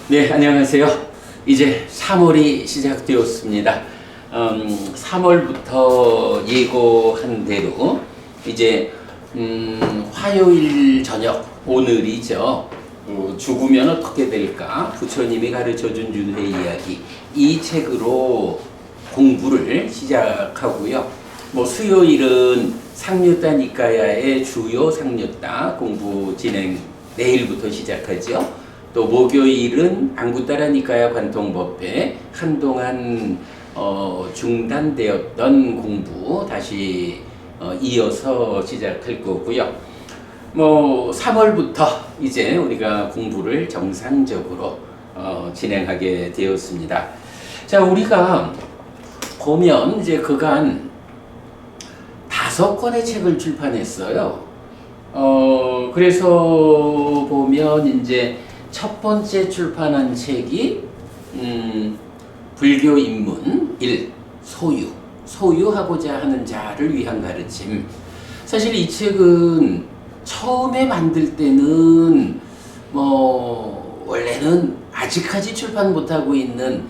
네, 안녕하세요. 이제 3월이 시작되었습니다. 3월부터 예고한 대로 이제 화요일 저녁, 오늘이죠. 죽으면 어떻게 될까? 부처님이 가르쳐준 윤회 이야기, 이 책으로 공부를 시작하고요. 수요일은 상류따 니까야의 주요 상류따 공부 진행, 내일부터 시작하죠. 또 목요일은 앙구따라 니까야 관통법회, 한동안 중단되었던 공부 다시 이어서 시작할 거고요. 3월부터 이제 우리가 공부를 정상적으로 진행하게 되었습니다. 자, 우리가 보면 이제 그간 5권의 책을 출판했어요. 그래서 보면 이제 첫 번째 출판한 책이 불교 입문 1, 소유하고자 하는 자를 위한 가르침. 사실 이 책은 처음에 만들 때는 원래는 아직까지 출판 못하고 있는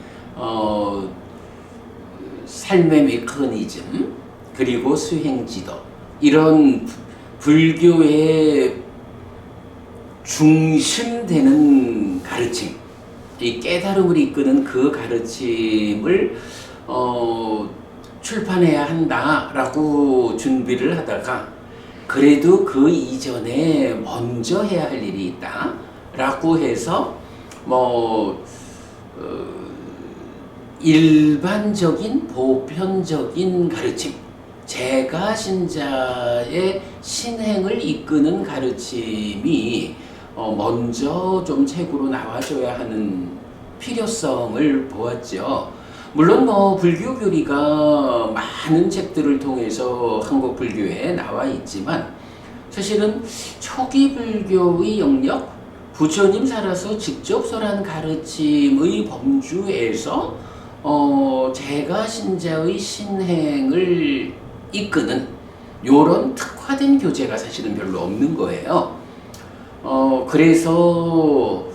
삶의 메커니즘 그리고 수행지도, 이런 불교의 중심되는 가르침, 이 깨달음을 이끄는 그 가르침을 출판해야 한다라고 준비를 하다가, 그래도 그 이전에 먼저 해야 할 일이 있다라고 해서 일반적인 보편적인 가르침, 제가 신자의 신행을 이끄는 가르침이 먼저 좀 책으로 나와줘야 하는 필요성을 보았죠. 물론 불교 교리가 많은 책들을 통해서 한국 불교에 나와 있지만, 사실은 초기 불교의 영역, 부처님 살아서 직접 설한 가르침의 범주에서 제가 신자의 신행을 이끄는 요런 특화된 교재가 사실은 별로 없는 거예요. 그래서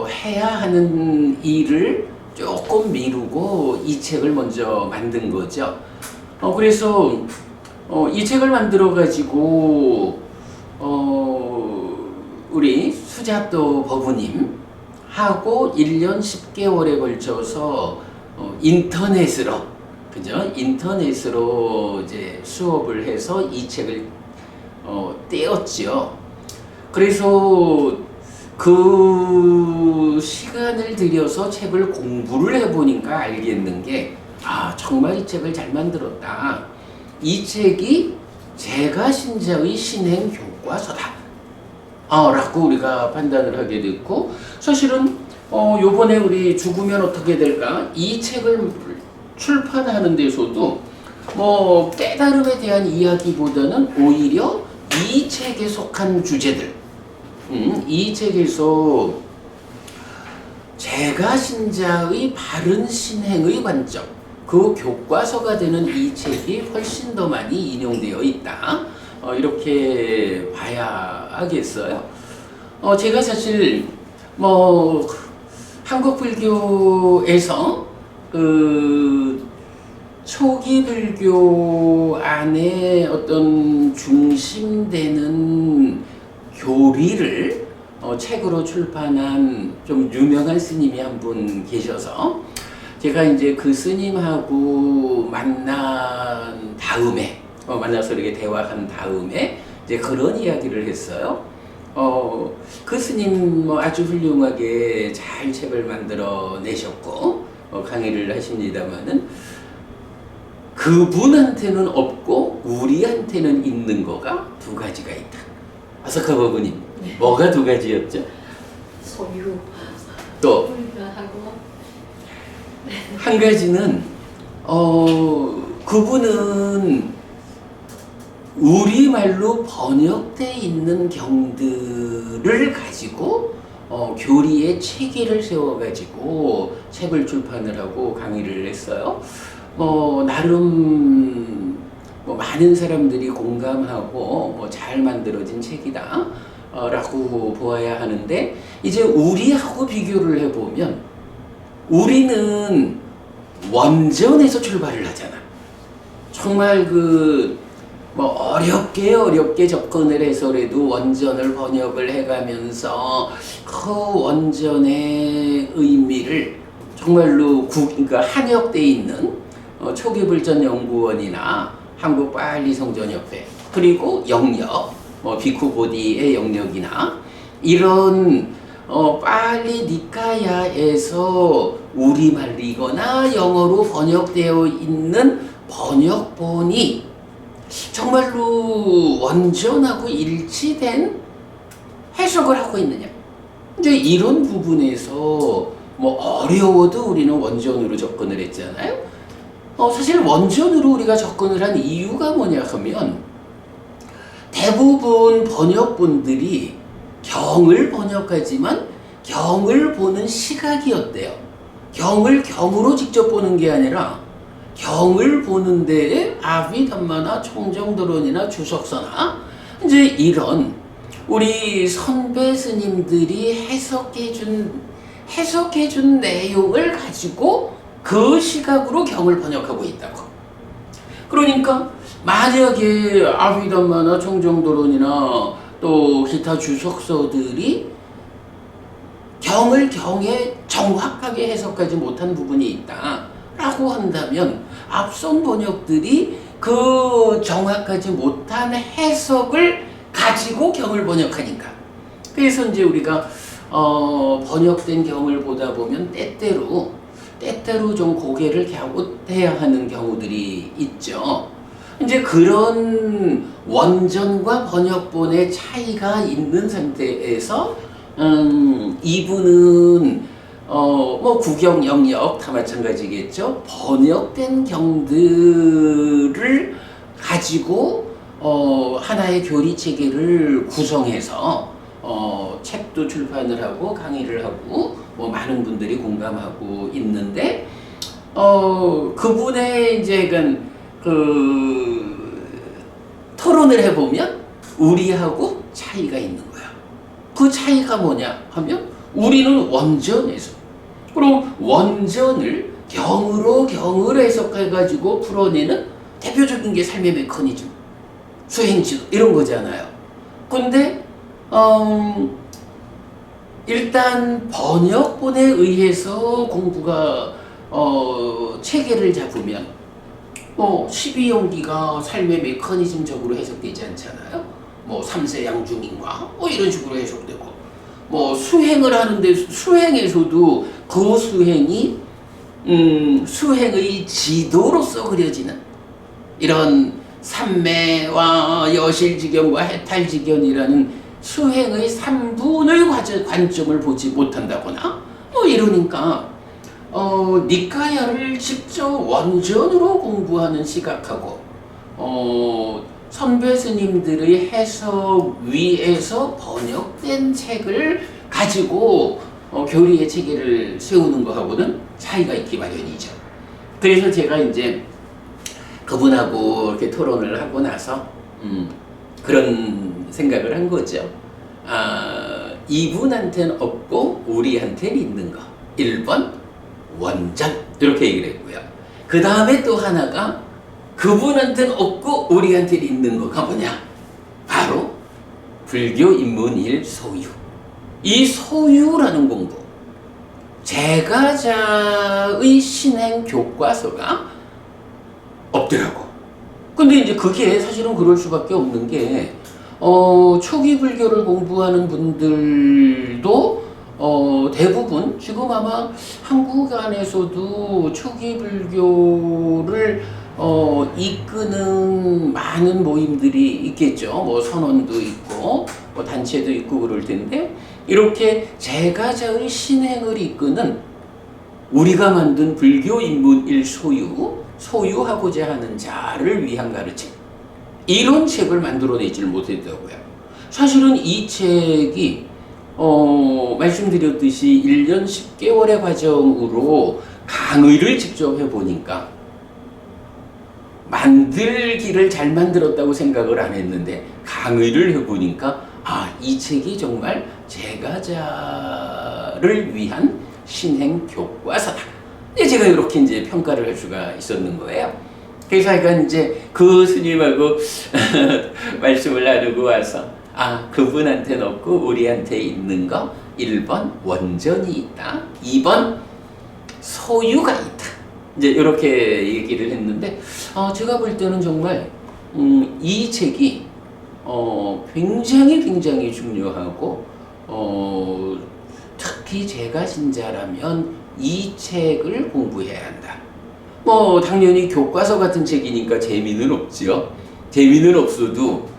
해야 하는 일을 조금 미루고 이 책을 먼저 만든 거죠. 그래서 이 책을 만들어 가지고 우리 수자도 법우님 하고 1년 10개월에 걸쳐서 인터넷으로, 그죠? 인터넷으로 이제 수업을 해서 이 책을 떼었죠. 그래서 그 시간을 들여서 책을 공부를 해보니까 알겠는 게, 정말 이 책을 잘 만들었다. 이 책이 제가 신자의 신행 교과서다. 라고 우리가 판단을 하게 됐고, 사실은 요번에 우리 죽으면 어떻게 될까? 이 책을 출판하는 데서도 깨달음에 대한 이야기보다는 오히려 이 책에 속한 주제들, 이 책에서 제가 신자의 바른 신행의 관점, 그 교과서가 되는 이 책이 훨씬 더 많이 인용되어 있다. 이렇게 봐야 하겠어요. 제가 사실 한국 불교에서 그 초기 불교 안에 어떤 중심되는 교리를 책으로 출판한 좀 유명한 스님이 한 분 계셔서, 제가 이제 그 스님하고 만난 다음에 만나서 이렇게 대화한 다음에 이제 그런 이야기를 했어요. 그 스님 아주 훌륭하게 잘 책을 만들어 내셨고 강의를 하십니다만은, 그분한테는 없고 우리한테는 있는 거가 두 가지가 있다. 아사카 법우님, 네. 뭐가 두 가지였죠? 소유. 또 한 가지는 그분은 우리말로 번역되어 있는 경들을 가지고 교리의 체계를 세워가지고 책을 출판을 하고 강의를 했어요. 나름 뭐 많은 사람들이 공감하고 뭐 잘 만들어진 책이다 라고 보아야 하는데, 이제 우리하고 비교를 해보면 우리는 원전에서 출발을 하잖아. 정말 뭐 어렵게 접근을 해서라도 원전을 번역을 해가면서 그 원전의 의미를 정말로 그러니까 한역돼 있는 초기불전연구원이나 한국빨리성전협회, 그리고 영역, 뭐 비쿠보디의 영역이나 이런 빨리 니카야에서 우리말이거나 영어로 번역되어 있는 번역본이 정말로 원전하고 일치된 해석을 하고 있느냐. 이제 이런 부분에서 뭐 어려워도 우리는 원전으로 접근을 했잖아요. 사실 원전으로 우리가 접근을 한 이유가 뭐냐 하면, 대부분 번역본들이 경을 번역하지만 경을 보는 시각이 어때요? 경을 경으로 직접 보는 게 아니라 경을 보는 데에 아비담마나 총정도론이나 주석서나 이제 이런 우리 선배 스님들이 해석해준 내용을 가지고 그 시각으로 경을 번역하고 있다고. 그러니까 만약에 아비담마나 총정도론이나 또 기타 주석서들이 경을 경에 정확하게 해석하지 못한 부분이 있다라고 한다면, 앞선 번역들이 그 정확하지 못한 해석을 가지고 경을 번역하니까. 그래서 이제 우리가 번역된 경을 보다 보면 때때로 좀 고개를 갸웃해야 하는 경우들이 있죠. 이제 그런 원전과 번역본의 차이가 있는 상태에서 이분은 뭐 구경 영역 다 마찬가지겠죠. 번역된 경들을 가지고 하나의 교리 체계를 구성해서 책도 출판을 하고 강의를 하고 뭐 많은 분들이 공감하고 있는데, 그분의 이제 토론을 해보면 우리하고 차이가 있는 거야. 그 차이가 뭐냐 하면, 우리는 원전에서, 그럼 원전을 경을 해석해가지고 풀어내는 대표적인 게 삶의 메커니즘, 수행지도 이런 거잖아요. 근데 일단 번역본에 의해서 공부가 체계를 잡으면 12용기가 삶의 메커니즘적으로 해석되지 않잖아요. 뭐 삼세양중인과 이런 식으로 해석되고, 뭐 수행을 하는데 수행에서도 그 수행이 수행의 지도로서 그려지는 이런 삼매와 여실지견과 해탈지견이라는 수행의 3분의 관점을 보지 못한다거나 이러니까 니카야를 직접 원전으로 공부하는 시각하고 선배 스님들의 해석 위에서 번역된 책을 가지고 교리의 체계를 세우는 것하고는 차이가 있기 마련이죠. 그래서 제가 이제 그분하고 이렇게 토론을 하고 나서 그런 생각을 한 거죠. 이분한테는 없고 우리한테는 있는 거. 1번 원전, 이렇게 얘기를 했고요. 그 다음에 또 하나가 그분한테는 없고 우리한테는 있는 거가 뭐냐? 바로 불교 입문일 소유. 이 소유라는 공부, 제가자의 신행 교과서가 없더라고. 근데 이제 그게 사실은 그럴 수밖에 없는 게, 초기 불교를 공부하는 분들도 대부분 지금 아마 한국 안에서도 초기 불교를 이끄는 많은 모임들이 있겠죠. 뭐 선원도 있고 뭐 단체도 있고 그럴 텐데, 이렇게 제가자의 신행을 이끄는 우리가 만든 불교 입문일 소유하고자 하는 자를 위한 가르침, 이런 책을 만들어내질 못했다고요. 사실은 이 책이 말씀드렸듯이 1년 10개월의 과정으로 강의를 직접 해보니까 만들기를 잘 만들었다고 생각을 안 했는데 강의를 해보니까 이 책이 정말 제가자를 위한 신행 교과서다. 제가 이렇게 이제 평가를 할 수가 있었는 거예요. 그래서 약간 이제 그 스님하고 말씀을 나누고 와서 그분한테는 없고 우리한테 있는 거 1번 원전이 있다. 2번 소유가 있다. 이제 이렇게 얘기를 했는데 제가 볼 때는 정말 이 책이 굉장히 중요하고 특히 제가 신자라면 이 책을 공부해야 한다. 뭐 당연히 교과서 같은 책이니까 재미는 없지요. 재미는 없어도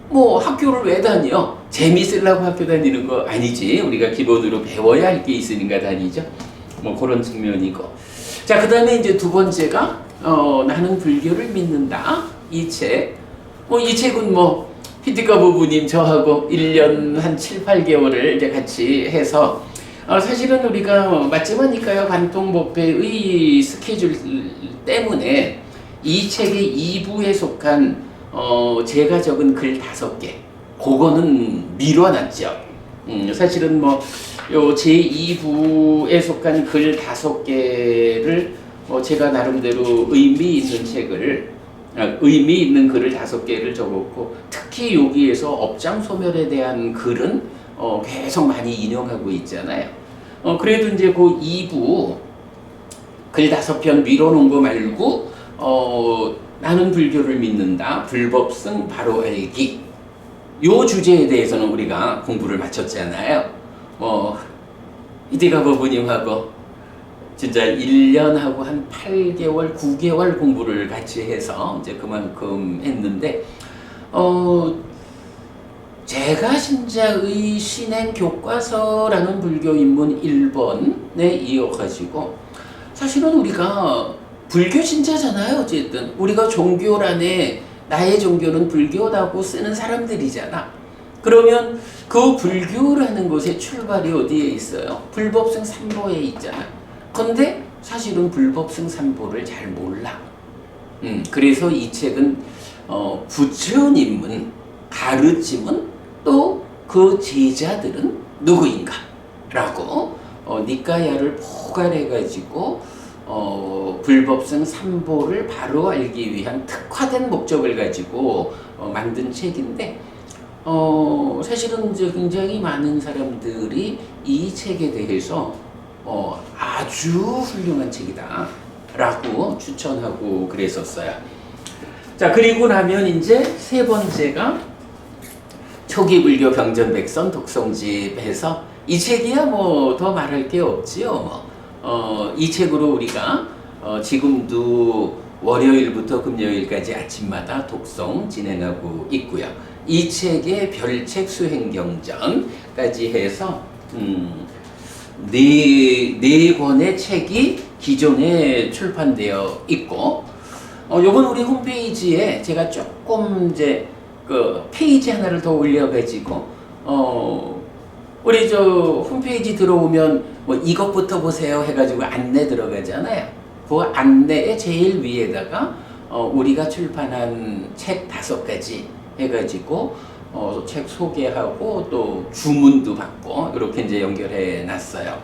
뭐 학교를 왜 다녀? 재밌으려고 학교 다니는 거 아니지. 우리가 기본으로 배워야 할 게 있으니까 다니죠. 뭐 그런 측면이고. 자, 그 다음에 이제 두 번째가 나는 불교를 믿는다. 이 책. 이 책은 피티카 부부님 저하고 1년 한 7, 8개월을 이제 같이 해서 사실은 우리가 맞지마니까요 관통법회의 스케줄 때문에 이 책의 2부에 속한 제가 적은 글 5개 그거는 미뤄놨죠. 사실은 요 제2부에 속한 글 5개를 제가 나름대로 의미 있는 책을 의미 있는 글을 5개를 적었고 특히 여기에서 업장 소멸에 대한 글은 계속 많이 인용하고 있잖아요. 그래도 이제 그 2부 글 5편 밀어놓은 거 말고 나는 불교를 믿는다. 불법승 바로 알기. 요 주제에 대해서는 우리가 공부를 마쳤잖아요. 이디가 부부님하고 진짜 1년하고 한 8개월, 9개월 공부를 같이 해서 이제 그만큼 했는데 제가 신자의 신행 교과서라는 불교 입문 1번에 이어가지고 사실은 우리가 불교 신자잖아요. 어쨌든 우리가 종교란에 나의 종교는 불교라고 쓰는 사람들이잖아. 그러면 그 불교라는 것의 출발이 어디에 있어요? 불법승 삼보에 있잖아. 근데 사실은 불법승 삼보를 잘 몰라. 그래서 이 책은 부처님은 가르침은 또 그 제자들은 누구인가? 라고 니까야를 포괄해가지고 불법승 삼보를 바로 알기 위한 특화된 목적을 가지고 만든 책인데 사실은 이제 굉장히 많은 사람들이 이 책에 대해서 아주 훌륭한 책이다 라고 추천하고 그랬었어요. 자, 그리고 나면 이제 세 번째가 초기 불교 병전백선 독성집에서 이 책이야 더 말할 게 없지요. 이 책으로 우리가 지금도 월요일부터 금요일까지 아침마다 독송 진행하고 있고요. 이 책의 별책 수행경전까지 해서 네 권의 책이 기존에 출판되어 있고 요건 우리 홈페이지에 제가 조금 이제 그 페이지 하나를 더 올려가지고 우리 홈페이지 들어오면 이것부터 보세요 해가지고 안내 들어가잖아요. 그 안내의 제일 위에다가 우리가 출판한 책 5가지 해가지고 책 소개하고 또 주문도 받고 이렇게 이제 연결해 놨어요.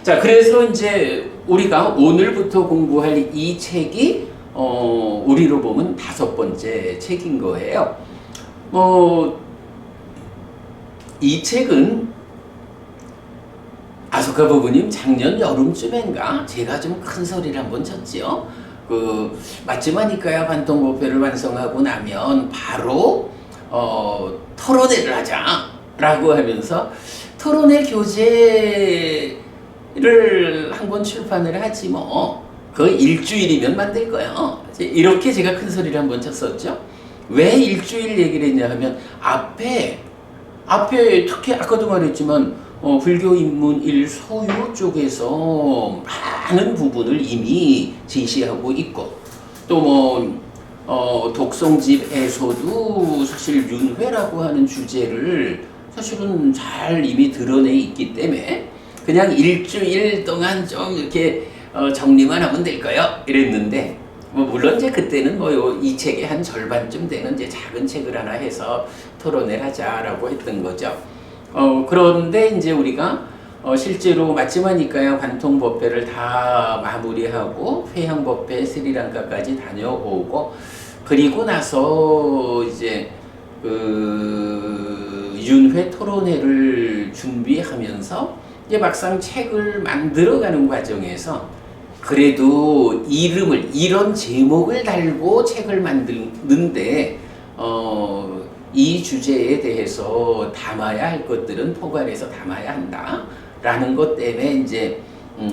자, 그래서 이제 우리가 오늘부터 공부할 이 책이 우리로 보면 5번째 책인 거예요. 이 책은 아소카 부부님 작년 여름쯤인가 제가 좀 큰 소리를 한번 쳤지요. 맞지마니까야 관통법회를 완성하고 나면 바로 토론회를 하자라고 하면서 토론회 교재를 한 권 출판을 하지 그 일주일이면 만들 거예요. 이렇게 제가 큰 소리를 한번 쳤었죠. 왜 일주일 얘기를 했냐 하면 앞에 특히 아까도 말했지만 불교 입문 1 소유 쪽에서 많은 부분을 이미 제시하고 있고 또 독성집에서도 사실 윤회라고 하는 주제를 사실은 잘 이미 드러내 있기 때문에 그냥 일주일 동안 좀 이렇게 정리만 하면 될까요? 이랬는데 뭐 물론 이제 그때는 뭐 이 책의 한 절반쯤 되는 이제 작은 책을 하나 해서 토론을 하자라고 했던 거죠. 그런데 이제 우리가 실제로 마지막이니까요 관통법회를 다 마무리하고 회양법회 스리랑카까지 다녀오고 그리고 나서 이제 그 윤회 토론회를 준비하면서 이제 막상 책을 만들어가는 과정에서 그래도 이런 제목을 달고 책을 만드는데 이 주제에 대해서 담아야 할 것들은 포괄해서 담아야 한다라는 것 때문에 이제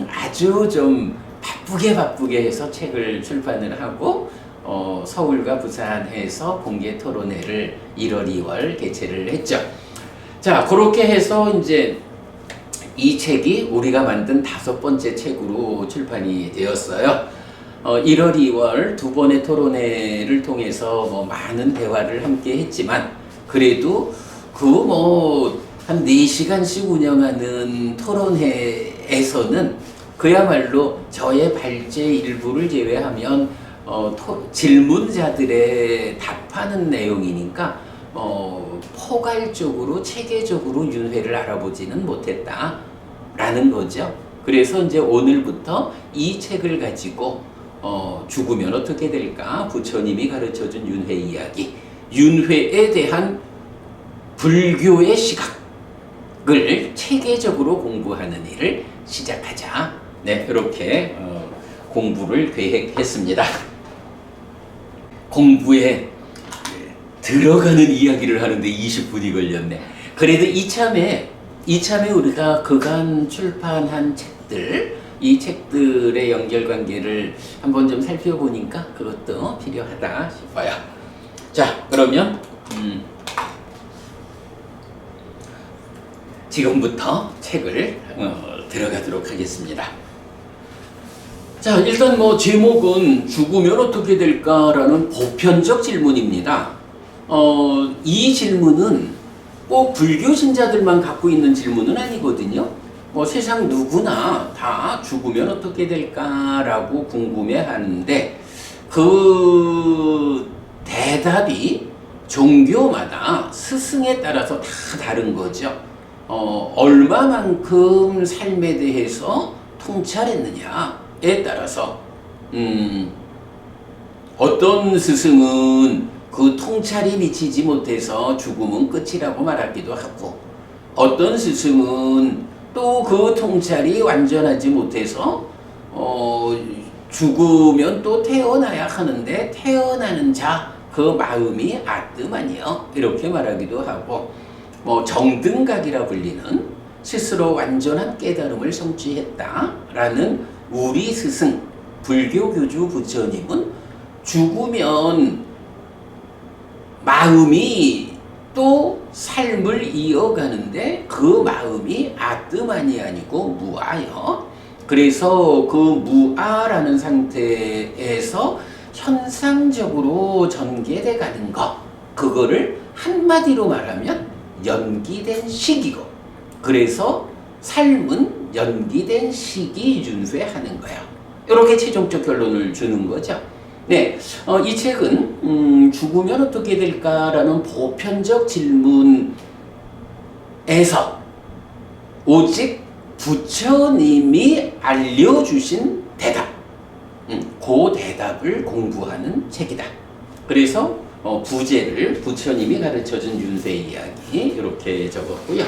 아주 좀 바쁘게 해서 책을 출판을 하고 서울과 부산에서 공개 토론회를 1월, 2월 개최를 했죠. 자, 그렇게 해서 이제 이 책이 우리가 만든 5번째 책으로 출판이 되었어요. 1월, 2월 두 번의 토론회를 통해서 뭐 많은 대화를 함께 했지만 그래도 한 4시간씩 운영하는 토론회에서는 그야말로 저의 발제 일부를 제외하면 질문자들의 답하는 내용이니까 포괄적으로 체계적으로 윤회를 알아보지는 못했다라는 거죠. 그래서 이제 오늘부터 이 책을 가지고 죽으면 어떻게 될까? 부처님이 가르쳐준 윤회 이야기, 윤회에 대한 불교의 시각을 체계적으로 공부하는 일을 시작하자. 네, 이렇게 공부를 계획했습니다. 공부에 들어가는 이야기를 하는데 20분이 걸렸네. 그래도 이참에 우리가 그간 출판한 책들, 이 책들의 연결관계를 한번 좀 살펴보니까 그것도 필요하다 싶어요. 자, 그러면 지금부터 책을 들어가도록 하겠습니다. 자, 일단 뭐 제목은 죽으면 어떻게 될까라는 보편적 질문입니다. 이 질문은 꼭 불교 신자들만 갖고 있는 질문은 아니거든요. 세상 누구나 다 죽으면 어떻게 될까라고 궁금해하는데 그 대답이 종교마다 스승에 따라서 다 다른 거죠. 얼마만큼 삶에 대해서 통찰했느냐에 따라서 어떤 스승은 그 통찰이 미치지 못해서 죽음은 끝이라고 말하기도 하고 어떤 스승은 또 그 통찰이 완전하지 못해서 죽으면 또 태어나야 하는데 태어나는 자 그 마음이 아뜸하니요 이렇게 말하기도 하고 정등각이라 불리는 스스로 완전한 깨달음을 성취했다라는 우리 스승 불교 교주 부처님은 죽으면 마음이 또 삶을 이어가는데 그 마음이 아뜸만이 아니고 무아요. 그래서 그 무아라는 상태에서 현상적으로 전개돼 가는 것, 그거를 한마디로 말하면 연기된 시기고, 그래서 삶은 연기된 시기 윤회하는 거예요. 이렇게 최종적 결론을 주는 거죠. 네, 이 책은 죽으면 어떻게 될까라는 보편적 질문에서 오직 부처님이 알려주신 대답, 그 대답을 공부하는 책이다. 그래서 부제를 부처님이 가르쳐준 윤회 이야기 이렇게 적었고요.